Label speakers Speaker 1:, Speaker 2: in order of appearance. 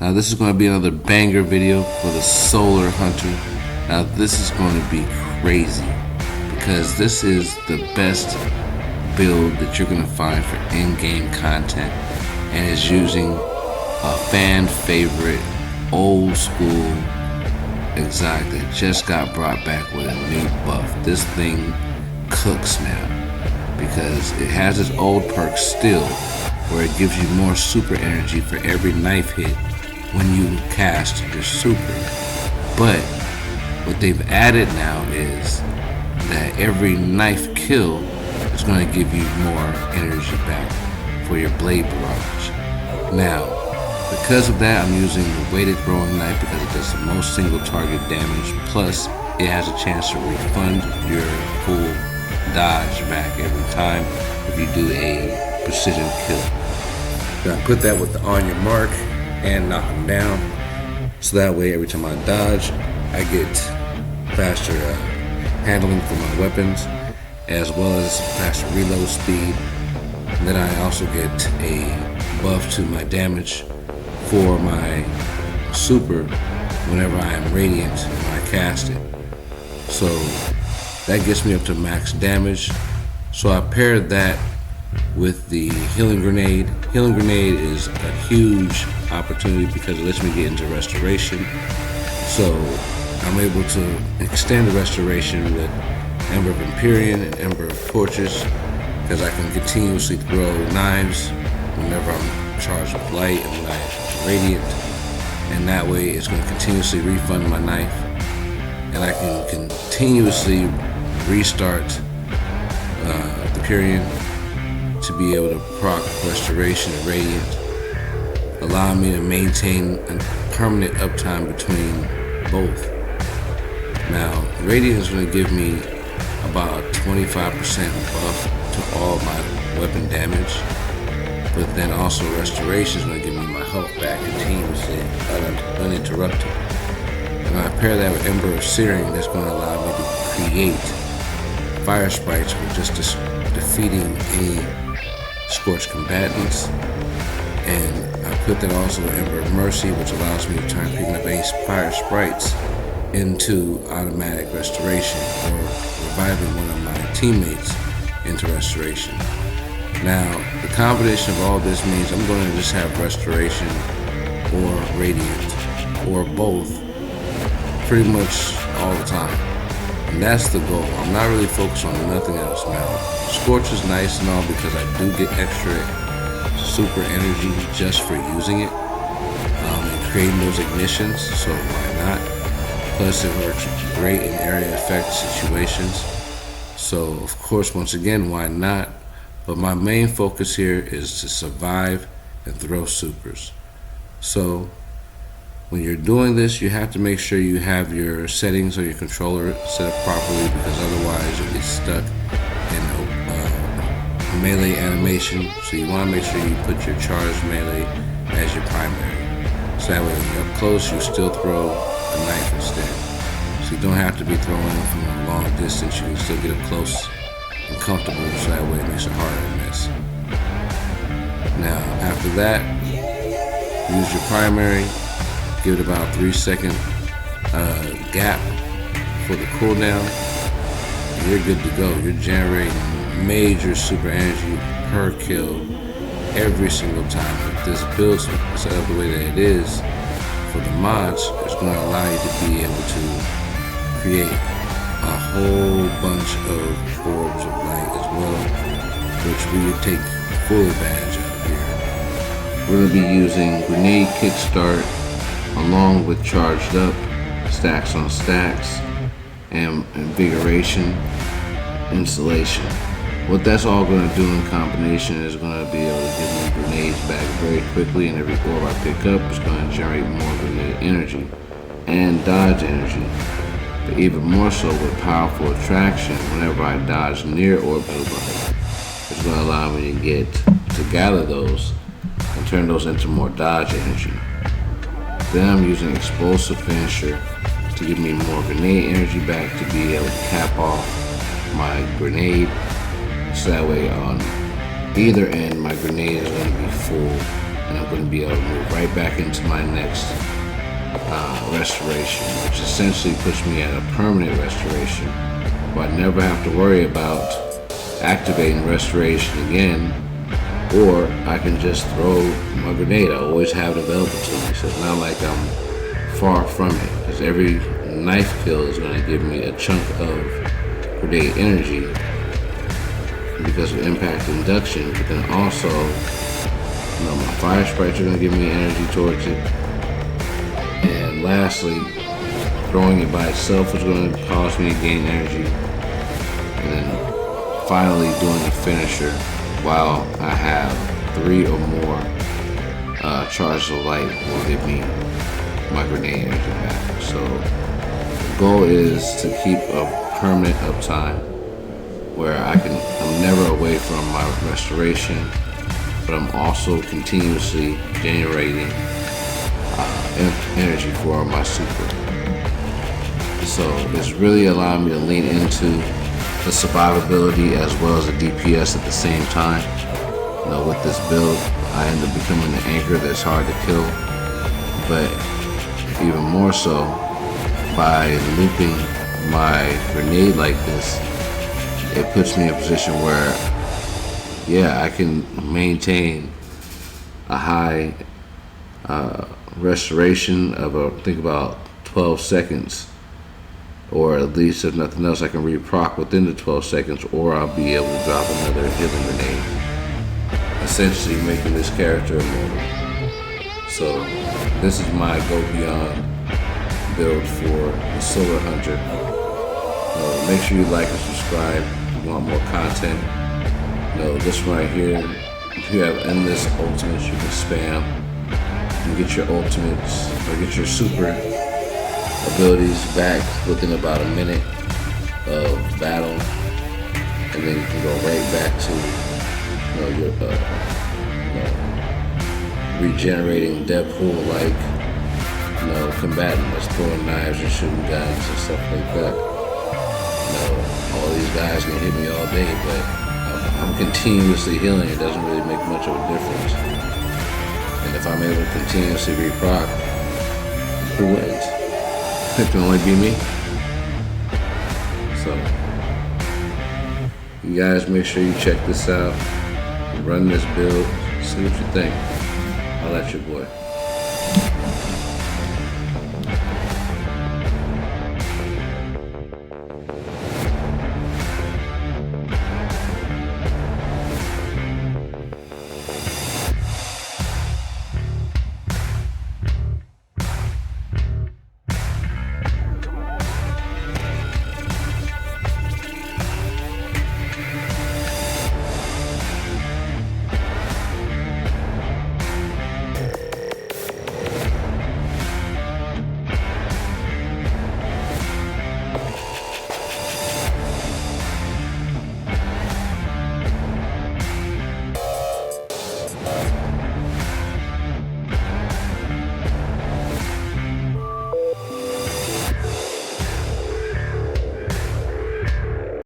Speaker 1: Now this is going to be another banger video for the Solar Hunter. Now this is going to be crazy because this is the best build that you're going to find for in-game content, and is using a fan favorite old school exotic that just got brought back with a new buff. This thing cooks now because it has its old perk still, where it gives you more super energy for every knife hit when you cast your super. But what they've added now is that every knife kill is going to give you more energy back for your blade barrage. Now, because of that, I'm using the weighted throwing knife because it does the most single target damage, plus it has a chance to refund your full dodge back every time if you do a precision kill. Then I put that with the on your mark and knock them down, so that way every time I dodge I get faster handling for my weapons, as well as faster reload speed. And then I also get a buff to my damage for my super whenever I am radiant when I cast it. So that gets me up to max damage. So I paired that with the healing grenade. Healing grenade is a huge opportunity because it lets me get into restoration. So I'm able to extend the restoration with Ember of Empyrean and Ember of Torches, because I can continuously throw knives whenever I'm charged with light and when I'm radiant, and that way it's going to continuously refund my knife, and I can continuously restart the Empyrean to be able to proc restoration and radiant, allowing me to maintain a permanent uptime between both. Now, radiant is going to give me about a 25% buff to all my weapon damage, but then also restoration is going to give me my health back continuously, uninterrupted. And I pair that with Ember of Searing, that's going to allow me to create fire sprites with just defeating any scorched combatants. And I put that also with Ember of Mercy, which allows me to turn picking up any fire sprites into automatic restoration, or reviving one of my teammates into restoration. Now, the combination of all this means I'm going to just have restoration or radiant or both pretty much all the time. And that's the goal. I'm not really focused on nothing else now. Scorch is nice and all because I do get extra super energy just for using it and creating those ignitions, so why not? Plus it works great in area effect situations. So of course, once again, why not? But my main focus here is to survive and throw supers. So when you're doing this, you have to make sure you have your settings on your controller set up properly, because otherwise you'll get stuck in a melee animation. So you want to make sure you put your charged melee as your primary. So that way when you're up close, you still throw a knife instead. So you don't have to be throwing from a long distance. You can still get up close and comfortable, so that way it makes it harder to miss. Now, after that, use your primary, give it about 3-second gap for the cooldown, and you're good to go. You're generating major super energy per kill every single time. If this build set up the way that it is for the mods, it's going to allow you to be able to create a whole bunch of orbs of light as well, which we take full advantage of here. We're going to be using Grenade Kickstart along with Charged Up, Stacks on Stacks, and Invigoration Insulation. What that's all going to do in combination is going to be able to give me grenades back very quickly, and every orb I pick up is going to generate more grenade energy and dodge energy. But even more so with powerful attraction, whenever I dodge near orbital light, it's going to allow me to gather those and turn those into more dodge energy. Then I'm using Explosive Finisher to give me more grenade energy back to be able to cap off my grenade, so that way on either end my grenade is going to be full and I'm going to be able to move right back into my next restoration, which essentially puts me at a permanent restoration, where I never have to worry about activating restoration again, or I can just throw my grenade. I always have it available to me, so it's not like I'm far from it, because every knife kill is going to give me a chunk of grenade energy because of impact induction, but then also, my fire sprites are going to give me energy towards it. And lastly, throwing it by itself is going to cause me to gain energy. And then finally doing a finisher while I have 3 or more charges of light will give me my grenade energy back. So the goal is to keep a permanent uptime where I'm never away from my restoration, but I'm also continuously generating energy for my super. So it's really allowing me to lean into the survivability as well as the DPS at the same time. With this build, I end up becoming an anchor that's hard to kill, but even more so by looping my grenade like this, it puts me in a position where, I can maintain a high restoration of I think about 12 seconds, or at least if nothing else, I can reproc within the 12 seconds, or I'll be able to drop another healing grenade, essentially making this character immortal. So this is my go beyond build for the Solar Hunter. Make sure you like and subscribe if you want more content. This right here, you have endless ultimates you can spam. You can get your ultimates or get your super abilities back within about a minute of battle, and then you can go right back to your regenerating Deadpool-like combatant that's throwing knives and shooting guns and stuff like that. All these guys can hit me all day, but I'm continuously healing. It doesn't really make much of a difference. And if I'm able to continuously reproc, who wins? It can only be me. So, you guys make sure you check this out, run this build, see what you think. I'll let your boy.